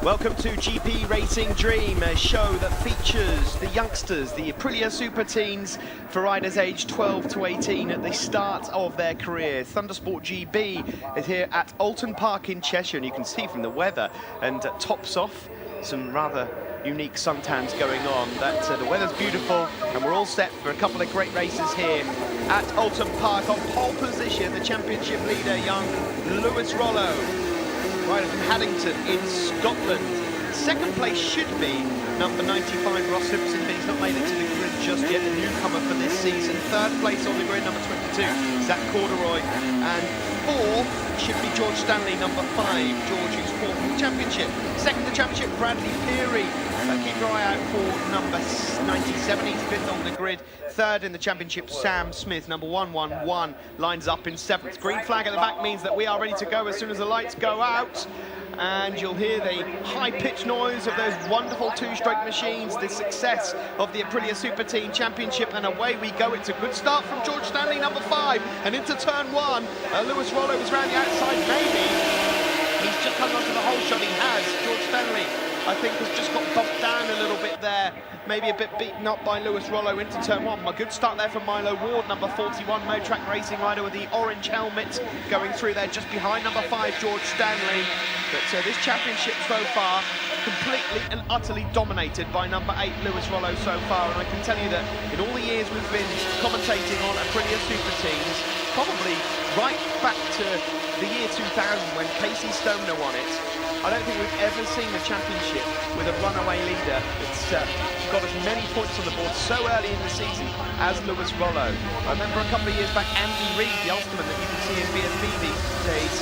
Welcome to GP Racing Dream, a show that features the youngsters, the Aprilia Super Teens, for riders aged 12 to 18 at the start of their career. Thundersport GB is here at Oulton Park in Cheshire, and you can see from the weather and tops off some rather unique suntans going on that the weather's beautiful, and we're all set for a couple of great races here at Oulton Park. On pole position, the championship leader, young Lewis Rollo, rider from Haddington in Scotland. Second place should be number 95, Ross Simpson, but he's not made it to the grid just yet, the newcomer for this season. Third place on the grid, number 22, Zach Corduroy. And fourth should be George Stanley, number 5, George, who's fourth in the championship. Second in the championship, Bradley Peary. Keep your eye out for number 97, he's fifth on the grid. Third in the championship, Sam Smith, number 111, lines up in seventh. Green flag at the back means that we are ready to go as soon as the lights go out. And you'll hear the high-pitched noise of those wonderful two-stroke machines, the success of the Aprilia Super Team Championship, and away we go. It's a good start from George Stanley, number 5, and into turn 1. Lewis Rollo is round the outside, maybe. He's just hung onto the whole shot. He has. George Stanley, I think, has just got bumped down a little bit there. Maybe a bit beaten up by Lewis Rollo into turn 1. A good start there from Milo Ward, number 41, Motrack Racing rider with the orange helmet, going through there just behind number 5, George Stanley. But this championship so far, completely and utterly dominated by number 8, Lewis Rollo so far. And I can tell you that in all the years we've been commentating on Aprilia Super Teams, probably right back to the year 2000 when Casey Stoner won it, I don't think we've ever seen a championship with a runaway leader that's got as many points on the board so early in the season as Lewis Rollo. I remember a couple of years back, Andy Reid, the Ulsterman that you can see in BSB these days,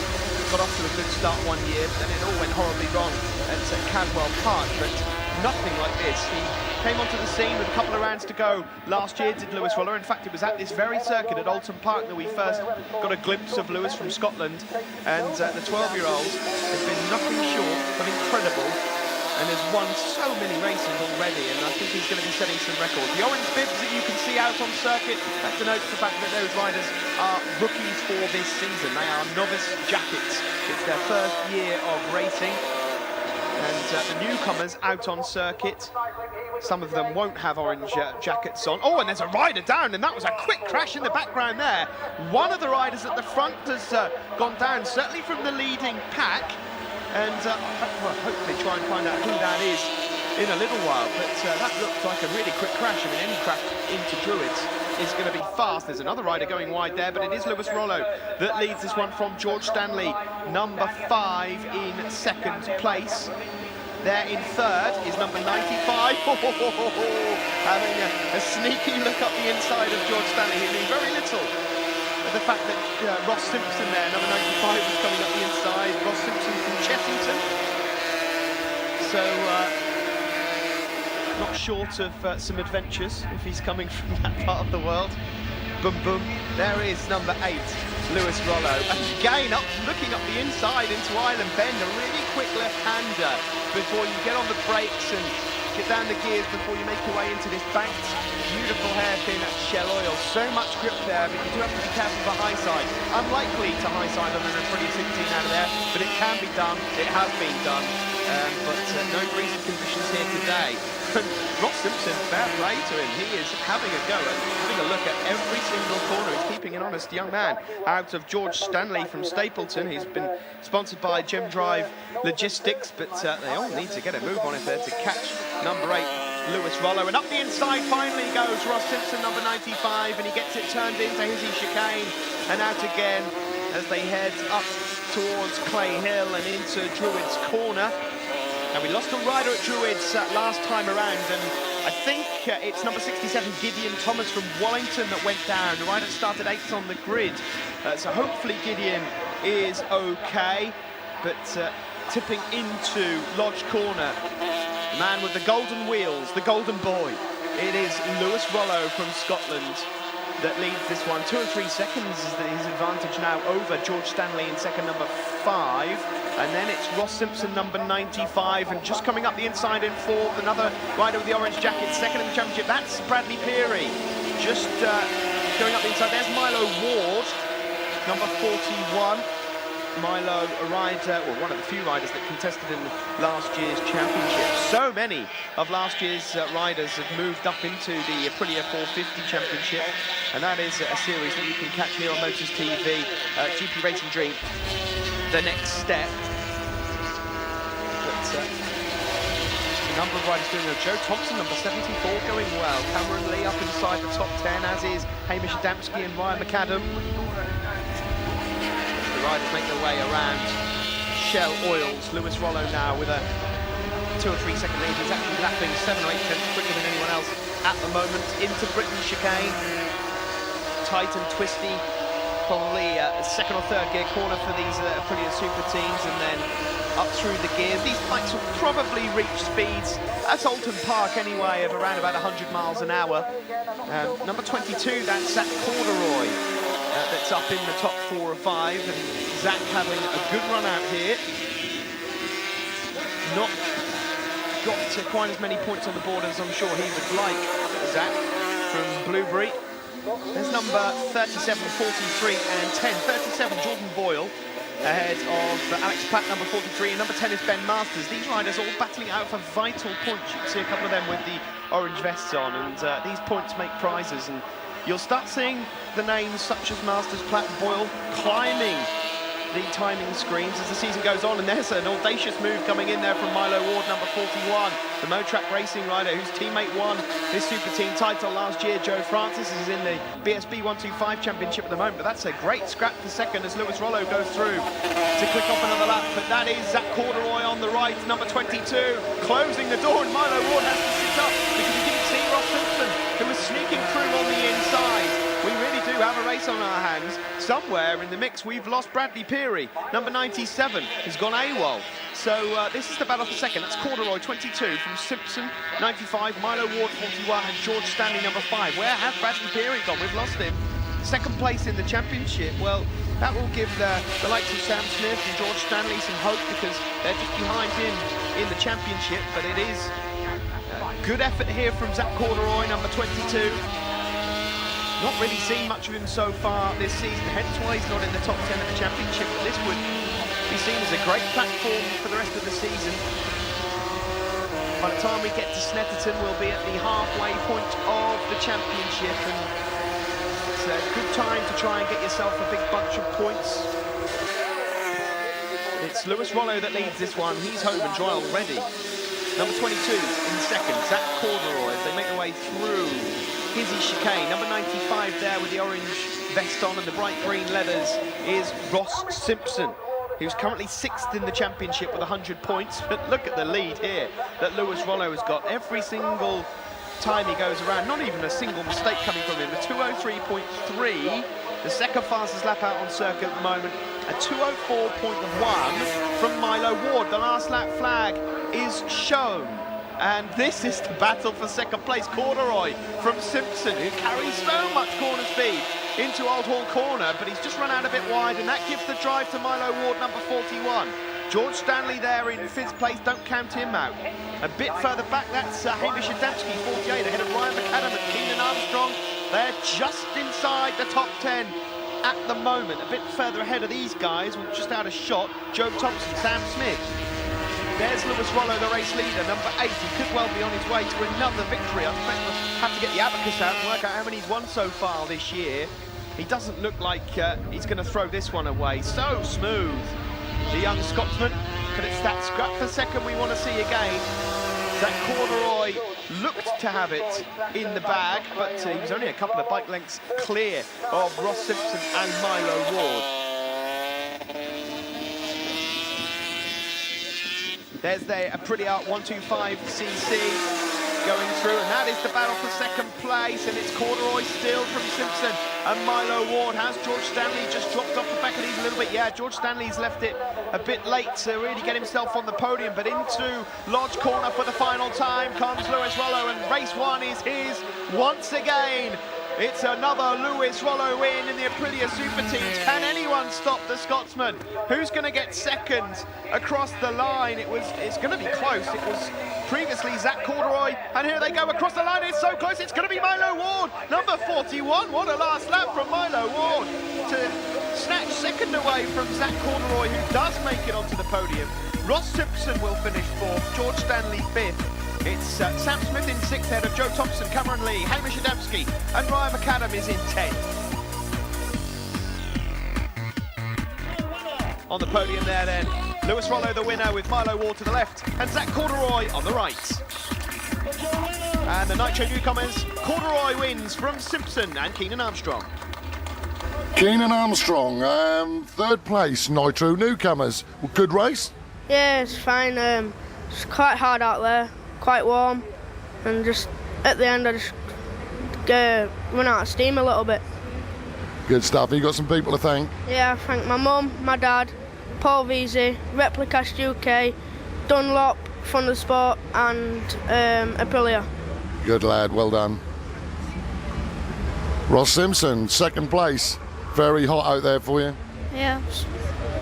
got off to a good start one year, but then it all went horribly wrong at Cadwell Park. But nothing like this. He came onto the scene with a couple of rounds to go last year, did Lewis Rollo. In fact, it was at this very circuit at Oulton Park that we first got a glimpse of Lewis from Scotland, and the 12-year-old has been nothing short of incredible and has won so many races already, and I think he's going to be setting some records. The orange bibs that you can see out on circuit, that denotes the fact that those riders are rookies for this season. They are novice jackets. It's their first year of racing. And the newcomers out on circuit, some of them won't have orange jackets on. Oh, and there's a rider down, and that was a quick crash in the background there. One of the riders at the front has gone down, certainly from the leading pack. And well, hopefully try and find out who that is in a little while. But that looked like a really quick crash. I mean, any crash into Druids is going to be fast. There's another rider going wide there, but it is Lewis Rollo that leads this one from George Stanley, number 5 in second place. There in third is number 95. Having a sneaky look up the inside of George Stanley. He's doing very little. The fact that Ross Simpson there, number 95, was coming up the inside. Ross Simpson from Chessington. So, not short of some adventures if he's coming from that part of the world. Boom, boom. There is number 8, Lewis Rollo. And again, looking up the inside into Island Bend, a really quick left-hander before you get on the brakes and get down the gears before you make your way into this banked, beautiful hairpin at Shell Oil. So much grip there, but you do have to be careful for high side. Unlikely to high side on an Aprilia 16 out of there, but it can be done. It has been done. But no greasy conditions here today. And Ross Simpson, fair play to him. He is having a go at having a look at every single corner. He's keeping an honest young man out of George Stanley from Stapleton. He's been sponsored by Gem Drive Logistics, but they all need to get a move on it there to catch number 8, Lewis Rollo. And up the inside finally goes Ross Simpson, number 95, and he gets it turned into Hizzy Chicane and out again as they head up towards Clay Hill and into Druids Corner. And we lost a rider at Druids last time around, and I think it's number 67, Gideon Thomas from Wellington, that went down. The rider started 8th on the grid, so hopefully Gideon is okay. But tipping into Lodge Corner, the man with the golden wheels, the golden boy, it is Lewis Rollo from Scotland that leads this one. 2 or 3 seconds is his advantage now over George Stanley in second, number 5. And then it's Ross Simpson, number 95, and just coming up the inside in fourth, another rider with the orange jacket, second in the championship. That's Bradley Peary, just going up the inside. There's Milo Ward, number 41. Milo, a rider, or one of the few riders that contested in last year's championship. So many of last year's riders have moved up into the Aprilia 450 championship, and that is a series that you can catch here on Motors TV, GP Racing Dream, the next step. But a number of riders doing well. Joe Thompson, number 74, going well. Cameron Lee up inside the top 10, as is Hamish Adamski and Ryan McAdam. The riders make their way around Shell Oils. Lewis Rollo now with a 2 or 3 second lead. He's actually lapping 7 or 8 tenths quicker than anyone else at the moment. Into Britain chicane. Tight and twisty. Probably a second or third gear corner for these Aprilia Super teams, and then up through the gears. These bikes will probably reach speeds at Oulton Park anyway of around about 100 miles an hour. Number 22, that's Zach Corduroy, that's up in the top 4 or 5, and Zach having a good run out here. Not got quite as many points on the board as I'm sure he would like, Zach from Blueberry. There's number 37, 43 and 10. 37, Jordan Boyle, ahead of Alex Platt, number 43, and number 10 is Ben Masters. These riders all battling out for vital points. You can see a couple of them with the orange vests on, and these points make prizes, and you'll start seeing the names such as Masters, Platt, Boyle climbing the timing screens as the season goes on, and there's an audacious move coming in there from Milo Ward, number 41, the Motrack Racing rider whose teammate won this Super Team title last year. Joe Francis is in the BSB 125 Championship at the moment, but that's a great scrap for second as Lewis Rollo goes through to click off another lap. But that is Zach Corduroy on the right, number 22, closing the door, and Milo Ward has to sit up because he didn't see Ross Simpson, who was sneaking through on the inside. We really do have a race on our hands. Somewhere in the mix, we've lost Bradley Peary. Number 97 has gone AWOL. So this is the battle for second. That's Corduroy, 22, from Simpson, 95, Milo Ward, 41, and George Stanley, number 5. Where has Bradley Peary gone? We've lost him. Second place in the championship. Well, that will give the likes of Sam Smith and George Stanley some hope because they're just behind him in the championship. But it is a good effort here from Zach Corduroy, number 22. Not really seen much of him so far this season, hence why he's not in the top 10 of the championship, but this would be seen as a great platform for the rest of the season. By the time we get to Snetterton, we'll be at the halfway point of the championship, and it's a good time to try and get yourself a big bunch of points. It's Lewis Rollo that leads this one. He's home and dry already. Number 22 in second, Zach Corduroy, as they make their way through Hizzy chicane. Number 95 there with the orange vest on and the bright green leathers is Ross Simpson, who's currently 6th in the championship with 100 points. But look at the lead here that Lewis Rollo has got. Every single time he goes around, not even a single mistake coming from him. A 2:03.3, the second fastest lap out on circuit at the moment. A 2:04.1 from Milo Ward. The last lap flag is shown. And this is the battle for second place. Corduroy from Simpson, who carries so much corner speed into Old Hall Corner, but he's just run out a bit wide, and that gives the drive to Milo Ward, number 41. George Stanley there in 5th place, don't count him out. A bit further back, that's Hamish Adamski, 48, ahead of Ryan McAdam and Keenan Armstrong. They're just inside the top 10 at the moment. A bit further ahead of these guys, with just out of shot, Joe Thompson, Sam Smith. There's Lewis Rollo, the race leader, number 8. He could well be on his way to another victory. I expect we'll have to get the abacus out and work out how many he's won so far this year. He doesn't look like he's going to throw this one away. So smooth, the young Scotsman. But it's that scrap for second we want to see again. Zach Corduroy looked to have it in the bag, but he was only a couple of bike lengths clear of Ross Simpson and Milo Ward. There's the Aprilia 125cc going through, and that is the battle for second place, and it's Corduroy still from Simpson and Milo Ward. Has George Stanley just dropped off the back of these a little bit? Yeah, George Stanley's left it a bit late to really get himself on the podium, but into Lodge Corner for the final time comes Lewis Rollo, and race 1 is his once again. It's another Lewis Rollo win in the Aprilia Super Teams. Can anyone stop the Scotsman? Who's going to get second across the line? It's going to be close. It was previously Zach Corduroy, and here they go across the line. It's so close. It's going to be Milo Ward, number 41. What a last lap from Milo Ward to snatch second away from Zach Corduroy, who does make it onto the podium. Ross Simpson will finish 4th, George Stanley 5th. It's Sam Smith in 6th, ahead of Joe Thompson, Cameron Lee, Hamish Adamski, and Ryan McAdam is in 10th. On the podium there then, Lewis Rollo the winner with Milo Ward to the left and Zach Corduroy on the right. And the Nitro newcomers, Corduroy wins from Simpson and Keenan Armstrong. Keenan Armstrong, 3rd place, Nitro newcomers. Good race? Yeah, it's fine. It's quite hard out there, quite warm, and just at the end I just run out of steam a little bit. Good stuff. You got some people to thank? Yeah, I thank my mum, my dad, Paul Veazey, Replicast UK, Dunlop, Thundersport and Aprilia. Good lad, well done. Ross Simpson, 2nd place. Very hot out there for you. Yeah,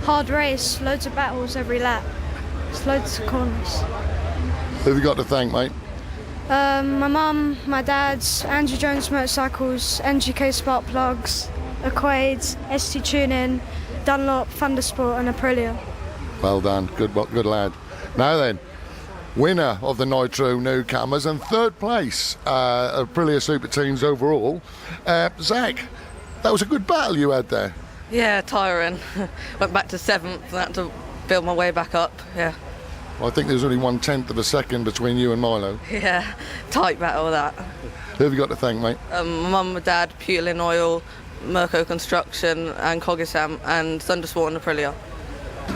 hard race, loads of battles every lap. There's loads of corners. Who have you got to thank, mate? My mum, my dad, Andrew Jones Motorcycles, NGK Spark Plugs, Aquades, ST Tuning, Dunlop, Thundersport and Aprilia. Well done, good lad. Now then, winner of the Nitro newcomers and 3rd place, Aprilia Super Teams overall. Zach, that was a good battle you had there. Yeah, tiring. Went back to 7th and had to build my way back up, yeah. Well, I think there's only 1/10 of a second between you and Milo. Yeah, tight battle that. Who have you got to thank, mate? My mum, my dad, Pewlin Oil, Mirko Construction and Cogisam and Thundersport and Aprilia.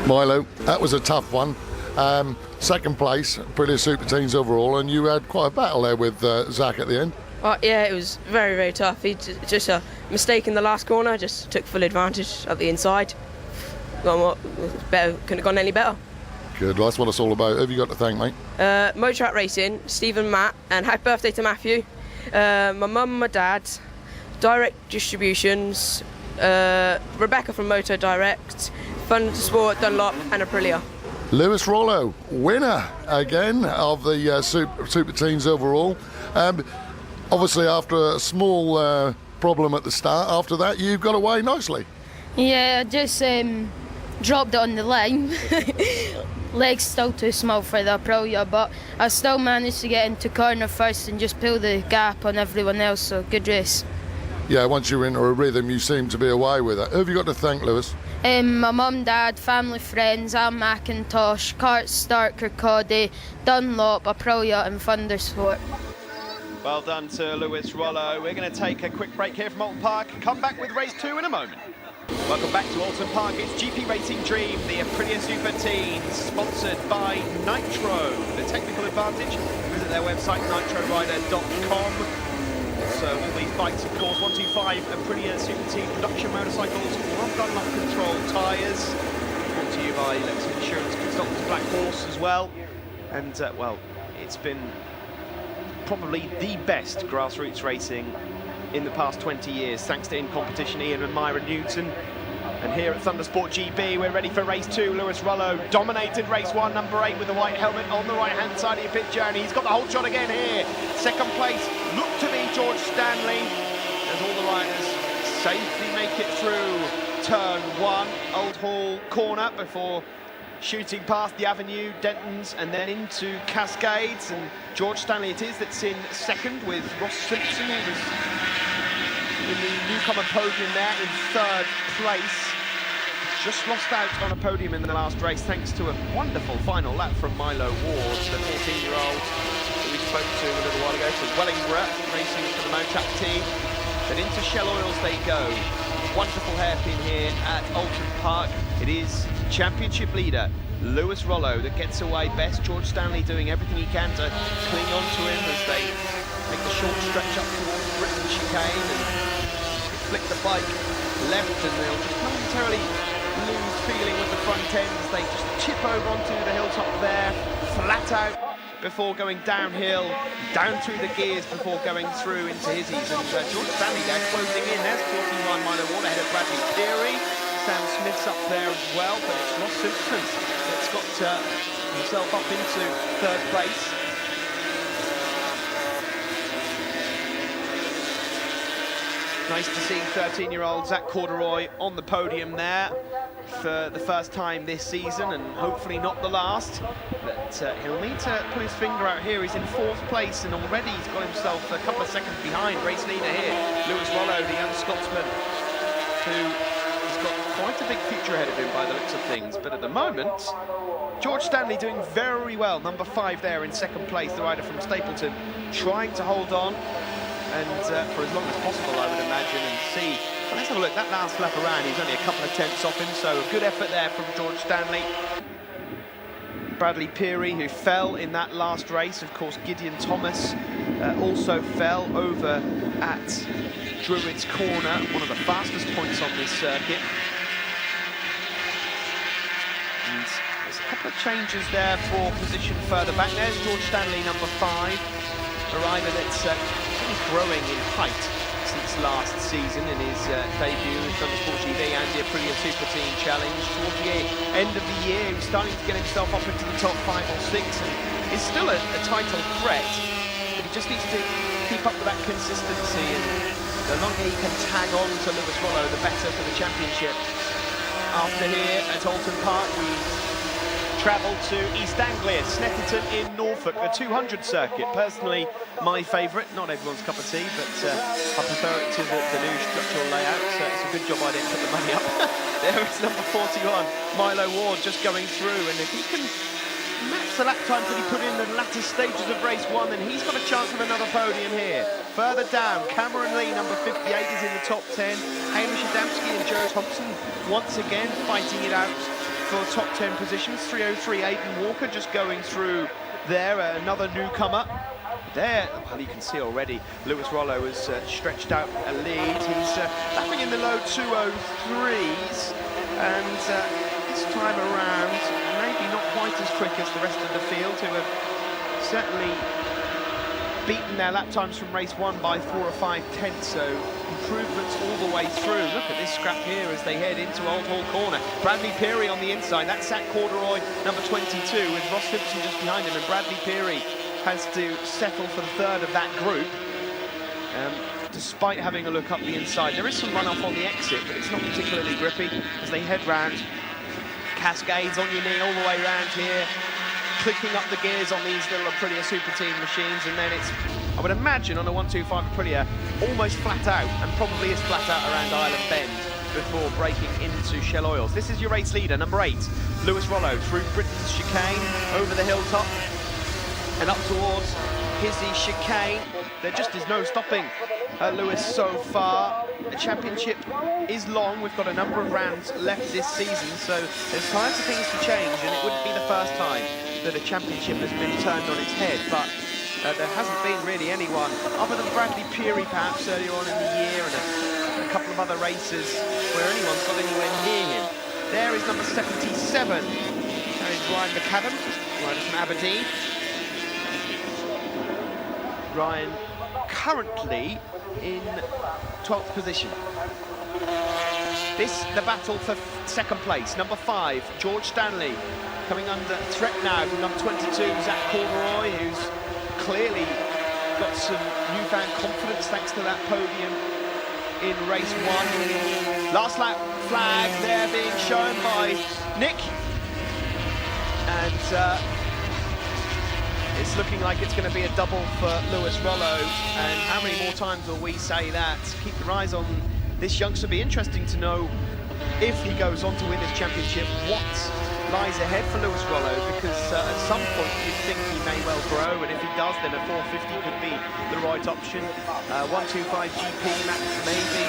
Milo, that was a tough one. 2nd place, Aprilia Super Teams overall, and you had quite a battle there with Zach at the end. Yeah, it was very, very tough. He just a mistake in the last corner, just took full advantage at the inside. Couldn't have gone any better. Good, well, that's what it's all about. Who have you got to thank, mate? Motortrack Racing, Stephen, Matt, and happy birthday to Matthew. My mum, my dad, Direct Distributions, Rebecca from Moto Direct, Thundersport, Dunlop, and Aprilia. Lewis Rollo, winner again of the Super Teams overall. Obviously, after a small problem at the start, after that, you've got away nicely. Yeah, I just dropped it on the line. Legs still too small for the Aprilia, but I still managed to get into corner first and just pull the gap on everyone else, so good race. Yeah, once you're into a rhythm, you seem to be away with it. Who have you got to thank, Lewis? My mum, dad, family, friends, Al McIntosh, Cart Stark, Kirkcaldy, Dunlop, Aprilia and Thundersport. Well done to Lewis Rollo. We're going to take a quick break here from Oulton Park and come back with race 2 in a moment. Welcome back to Oulton Park. It's GP Racing Dream, the Aprilia Super Teens, sponsored by Nitro. The technical advantage, visit their website, nitrorider.com. So all these bikes, of course, 125 Aprilia Super Team production motorcycles, Rob Dunlop Control tyres. Brought to you by Lexus Insurance Consultants Black Horse as well. And, well, it's been probably the best grassroots racing in the past 20 years, thanks to in-competition Ian and Myra Newton. And here at Thundersport GB, we're ready for race 2. Lewis Rollo dominated race 1, number 8, with the white helmet on the right-hand side of your pit journey. He's got the whole shot again here. 2nd place, look to be George Stanley, as all the riders safely make it through turn 1, Old Hall corner, before shooting past the Avenue, Dentons, and then into Cascades. And George Stanley it is that's in 2nd, with Ross Simpson, who was in the newcomer podium there in 3rd place. Just lost out on a podium in the last race thanks to a wonderful final lap from Milo Ward, the 14-year-old that we spoke to a little while ago, to Wellingborough, racing for the Motrap team. But into Shell Oils they go. Wonderful hairpin here at Oulton Park. It is championship leader Lewis Rollo that gets away best. George Stanley doing everything he can to cling on to him as they make the short stretch up towards Britain chicane and flick the bike left, and they'll just momentarily lose feeling with the front end as they just chip over onto the hilltop there, flat out before going downhill, down through the gears before going through into hizzies. And George Stanley there closing in. There's 49 Milo Ward ahead of Bradley Peary. Sam Smith's up there as well, but it's Ross Simpson that's got himself up into 3rd place. Nice to see 13-year-old Zach Corduroy on the podium there for the first time this season, and hopefully not the last. But he'll need to put his finger out here. He's in 4th place, and already he's got himself a couple of seconds behind race leader here, Lewis Rollo, the young Scotsman, who has got quite a big future ahead of him by the looks of things. But at the moment, George Stanley doing very well, number 5 there in 2nd place, the rider from Stapleton, trying to hold on, and for as long as possible, I would imagine, and see. But let's have a look. That last lap around, he's only a couple of tenths off him, so a good effort there from George Stanley. Bradley Peary, who fell in that last race. Of course, Gideon Thomas also fell over at Druids Corner, one of the fastest points on this circuit. And there's a couple of changes there for position further back. There's George Stanley, number 5, a rider that's growing in height since last season in his debut with Thundersport GB and the Aprilia Super Team Challenge. Towards the end of the year, he was starting to get himself up into the top 5 or 6, and is still a title threat, but he just needs to keep up with that consistency, and the longer he can tag on to Lewis Rollo, the better for the championship. After here at Oulton Park, we travel to East Anglia, Snetterton in Norfolk, the 200 circuit. Personally, my favourite. Not everyone's cup of tea, but I prefer it to the new structural layout. So it's a good job I didn't put the money up. There is number 41, Milo Ward, just going through, and if he can match the lap times that he put in the latter stages of race 1, then he's got a chance of another podium here. Further down, Cameron Lee, number 58, is in the top 10. Hamish Adamski and Joe Thompson once again fighting it out for top 10 positions. 303, Aidan Walker just going through there, another newcomer. There, well, you can see already Lewis Rollo has stretched out a lead. He's lapping in the low 203s, and this time around, maybe not quite as quick as the rest of the field, who have certainly beaten their lap times from race 1 by 4 or 5 tenths, so improvements all the way through. Look at this scrap here as they head into Old Hall Corner. Bradley Peary on the inside, that's Zach Corduroy, number 22, with Ross Simpson just behind him, and Bradley Peary has to settle for the 3rd of that group, despite having a look up the inside. There is some runoff on the exit, but it's not particularly grippy as they head round. Cascades on your knee all the way round here, clicking up the gears on these little Aprilia Super Team machines, and then it's, I would imagine, on a 125 Aprilia, almost flat out, and probably is flat out around Island Bend before breaking into Shell Oils. This is your race leader, number 8, Lewis Rollo, through Britain's chicane, over the hilltop, and up towards Hizzy chicane. There just is no stopping Lewis so far. The championship is long. We've got a number of rounds left this season, so there's time for things to change, and it wouldn't be the first time that a championship has been turned on its head, but there hasn't been really anyone, other than Bradley Peary perhaps earlier on in the year, and a couple of other races where anyone's got anywhere near him. There is number 77. That is Ryan McAdam, rider from Aberdeen. Ryan currently in 12th position. This, the battle for 2nd place. Number 5, George Stanley, coming under threat now from number 22, Zach Corduroy, who's clearly got some newfound confidence thanks to that podium in race 1. Last lap flag there being shown by Nick, and it's looking like it's going to be a double for Lewis Rollo, and how many more times will we say that? Keep your eyes on this youngster. Be interesting to know if he goes on to win this championship, what lies ahead for Lewis Rollo, because at some point you'd think he may well grow, and if he does, then a 450 could be the right option. 125 GP maybe,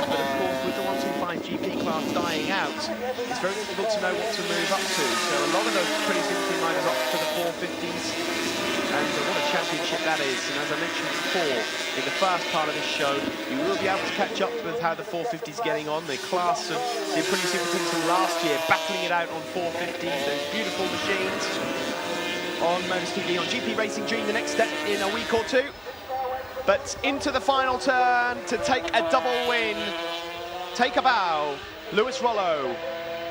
but of course with the 125 GP class dying out, it's very difficult to know what to move up to. So a lot of those pretty simply riders opt for the 450s, and what a championship that is. And as I mentioned before, in the first part of this show, you will be able to catch up with how the 450s getting on. The class of the Aprilia Super Teams from last year, battling it out on 450s, those beautiful machines on Motors TV, on GP Racing Dream, the next step in a week or two. But into the final turn to take a double win, take a bow, Lewis Rollo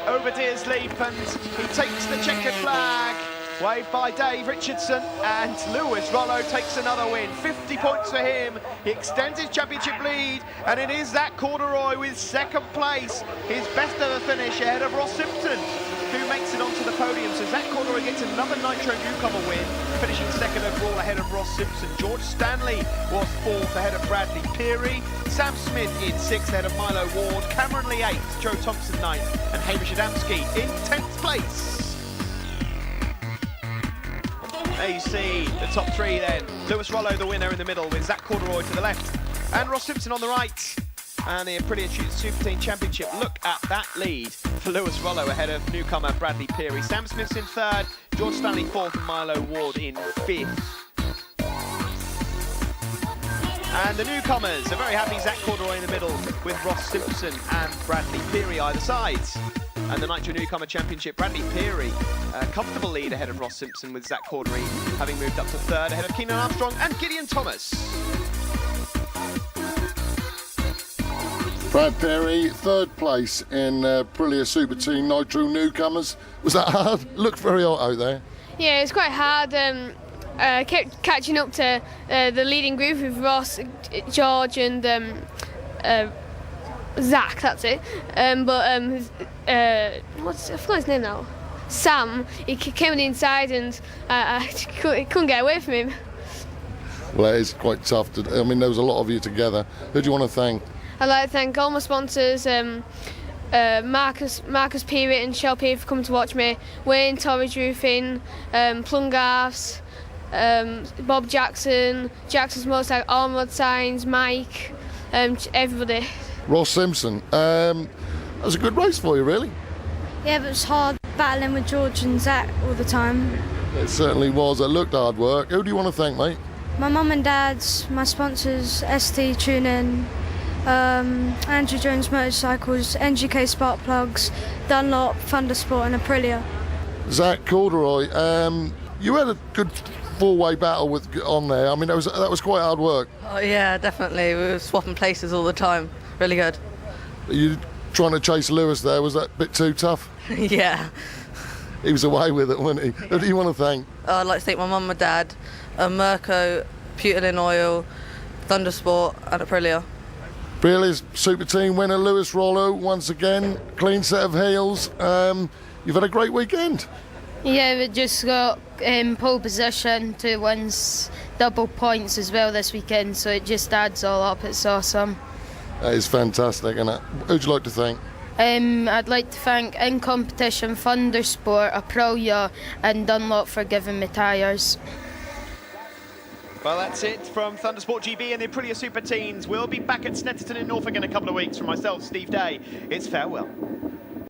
over Deer's Leap, and he takes the checkered flag Waved by Dave Richardson, and Lewis Rollo takes another win. 50 points for him. He extends his championship lead, and it is Zach Corduroy with second place. His best ever finish ahead of Ross Simpson, who makes it onto the podium. So Zach Corduroy gets another Nitro newcomer win, finishing second overall ahead of Ross Simpson. George Stanley was fourth ahead of Bradley Peary. Sam Smith in sixth ahead of Milo Ward. Cameron Lee eighth, Joe Thompson ninth, and Hamish Adamski in 10th place. There you see the top three then. Lewis Rollo the winner in the middle with Zach Corduroy to the left and Ross Simpson on the right. And the Aprilia Super Team Championship, look at that lead for Lewis Rollo ahead of newcomer Bradley Peary. Sam Smith's in third, George Stanley fourth, and Milo Ward in fifth. And the newcomers are very happy. Zach Corduroy in the middle with Ross Simpson and Bradley Peary either side. And the Nitro Newcomer Championship, Bradley Peary, a comfortable lead ahead of Ross Simpson with Zach Corduroy having moved up to third ahead of Keenan Armstrong and Gideon Thomas. Brad Peary, third place in Aprilia Super Team Nitro Newcomers. Was that hard? Looked very hot out there. Yeah, it's quite hard. Kept catching up to the leading group with Ross, George, and Zach. That's it. I forgot his name now. Sam. He came on the inside, and I couldn't get away from him. Well, it is quite tough. I mean, there was a lot of you together. Who do you want to thank? I'd like to thank all my sponsors, Marcus Peary and Shell Peary for coming to watch me, Wayne Torridge Roofing, Plungarfs, Bob Jackson, Jackson's Motorcycle, Armwood Signs, Mike, everybody. Ross Simpson. That was a good race for you, really. Yeah, but it's hard battling with George and Zach all the time. It certainly was. It looked hard work. Who do you want to thank, mate? My mum and dad's, my sponsors, ST Tuning, Andrew Jones Motorcycles, NGK Spark Plugs, Dunlop, Thundersport and Aprilia. Zach Corduroy, you had a good four-way battle on there. I mean, that was quite hard work. Oh yeah, definitely. We were swapping places all the time. Really good. You trying to chase Lewis there, was that a bit too tough? Yeah. He was away with it, wasn't he? Who do you want to thank? I'd like to thank my mum and dad, Mirko, Oulton Oil, Thundersport and Aprilia. Aprilia's Super Team winner Lewis Rollo, once again, clean set of heels. You've had a great weekend. Yeah, we just got pole position, 2 wins, double points as well this weekend, so it just adds all up. It's awesome. That is fantastic, isn't it? Who'd you like to thank? I'd like to thank In Competition, Thundersport, Aprilia and Dunlop for giving me tyres. Well, that's it from Thundersport GB and the Aprilia Super Teens. We'll be back at Snetterton in Norfolk in a couple of weeks. From myself, Steve Day, it's farewell.